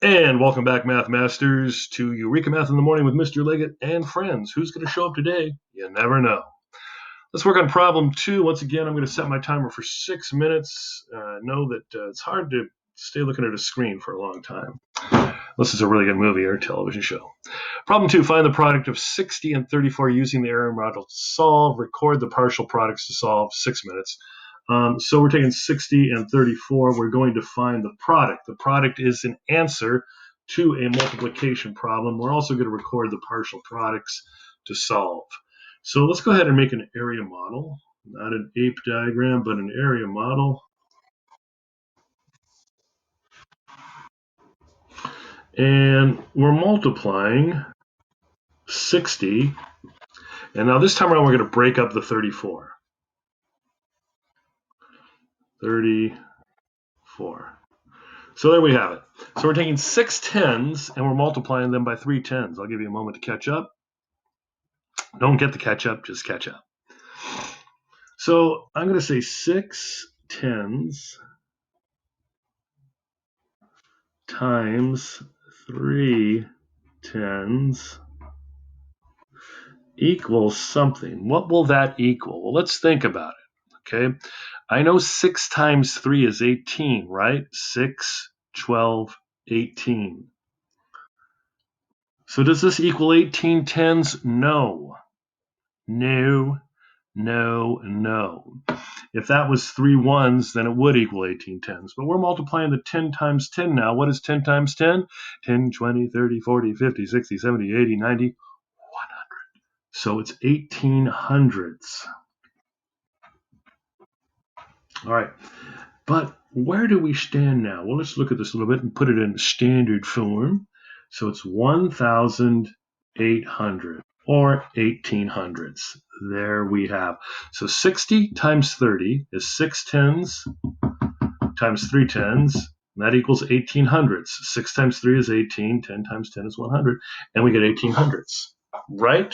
And welcome back, Math Masters, to Eureka Math in the Morning with Mr. Leggett and friends. Who's going to show up today? You never know. Let's work on problem 2. Once again, I'm going to set my timer for 6 minutes. Know that it's hard to stay looking at a screen for a long time. This is a really good movie or television show. Problem 2, find the product of 60 and 34 using the area model to solve. Record the partial products to solve. 6 minutes. So we're taking 60 and 34. We're going to find the product. The product is an answer to a multiplication problem. We're also going to record the partial products to solve. So let's go ahead and make an area model. Not an ape diagram, but an area model. And we're multiplying 60. And now this time around, we're going to break up the 34. 34. So there we have it. So we're taking 6 tens and we're multiplying them by 3 tens. I'll give you a moment to catch up. Don't get the catch up, just catch up. So I'm going to say 6 tens times 3 tens equals something. What will that equal? Well, let's think about it. Okay. I know 6 times 3 is 18, right? 6, 12, 18. So does this equal 18 tens? No. No. No, no. If that was 3 ones, then it would equal 18 tens. But we're multiplying the 10 times 10 now. What is 10 times 10? 10, 20, 30, 40, 50, 60, 70, 80, 90, 100. So it's 1800s. All right. But where do we stand now? Well, let's look at this a little bit and put it in standard form. So it's 1,800 or 1800s. There we have. So 60 times 30 is 6 tens times 3 tens. And that equals 1800s. 6 times 3 is 18. 10 times 10 is 100. And we get 1800s. Right?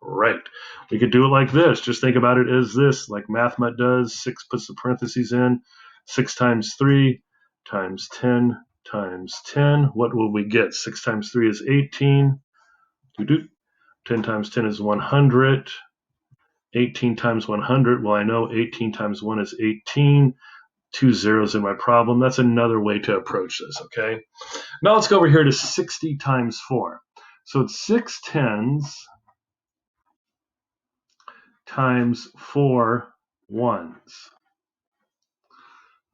Right. We could do it like this. Just think about it as this, like MathMut does. 6 puts the parentheses in. 6 times 3 times 10 times 10. What will we get? 6 times 3 is 18. 10 times 10 is 100. 18 times 100. Well, I know 18 times 1 is 18. 2 zeros in my problem. That's another way to approach this, okay? Now let's go over here to 60 times 4. So it's 6 tens times 4 ones.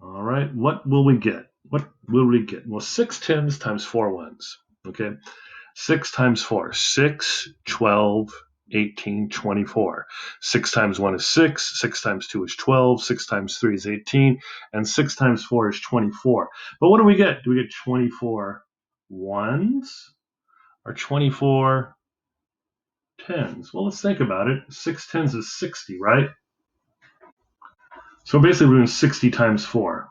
All right, what will we get? What will we get? Well, 6 tens times 4 ones, okay? 6 times 4, 6, 12, 18, 24. 6 times 1 is 6, 6 times 2 is 12, 6 times 3 is 18, and 6 times 4 is 24. But what do we get? Do we get 24 ones or 24 tens? Well, let's think about it. 6 tens is 60, right? So basically we're doing 60 times 4.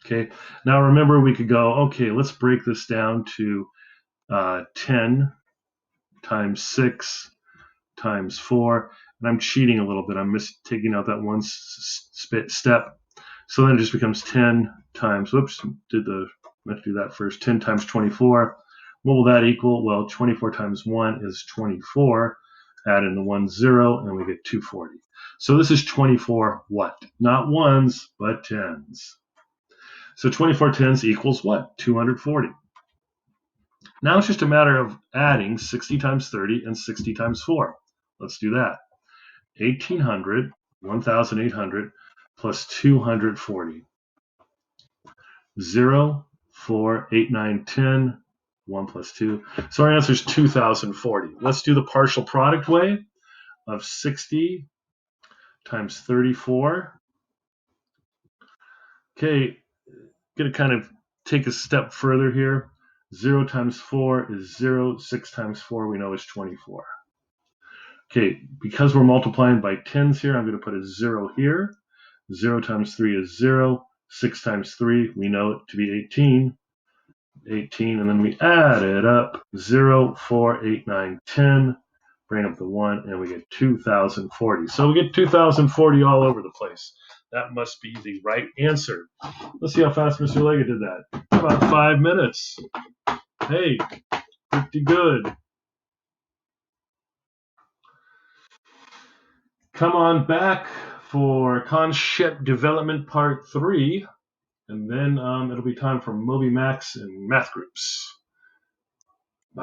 Okay, now remember we could go, okay, let's break this down to 10 times 6 times 4. And I'm cheating a little bit. I'm taking out that one step. So then it just becomes 10 times, whoops, let's do that first. 10 times 24. What will that equal? Well, 24 times 1 is 24. Add in the 1 0, and we get 240. So this is 24 what? Not ones, but tens. So 24 tens equals what? 240. Now it's just a matter of adding 60 times 30 and 60 times 4. Let's do that. 1,800, 1,800 plus 240. 0, 4, 8, 9, 10, 1 plus 2. So our answer is 2,040. Let's do the partial product way of 60 times 34. Okay, going to kind of take a step further here. 0 times 4 is 0. 6 times 4 we know is 24. Okay, because we're multiplying by tens here, I'm going to put a 0 here. 0 times 3 is 0. 6 times 3, we know it to be 18. 18, and then we add it up. 0, 4, 8, 9, 10. Bring up the 1, and we get 2,040. So we get 2,040 all over the place. That must be the right answer. Let's see how fast Mr. Leggett did that. About 5 minutes. Hey, pretty good. Come on back for Concept Development Part 3, and then it'll be time for Moby Max and Math Groups.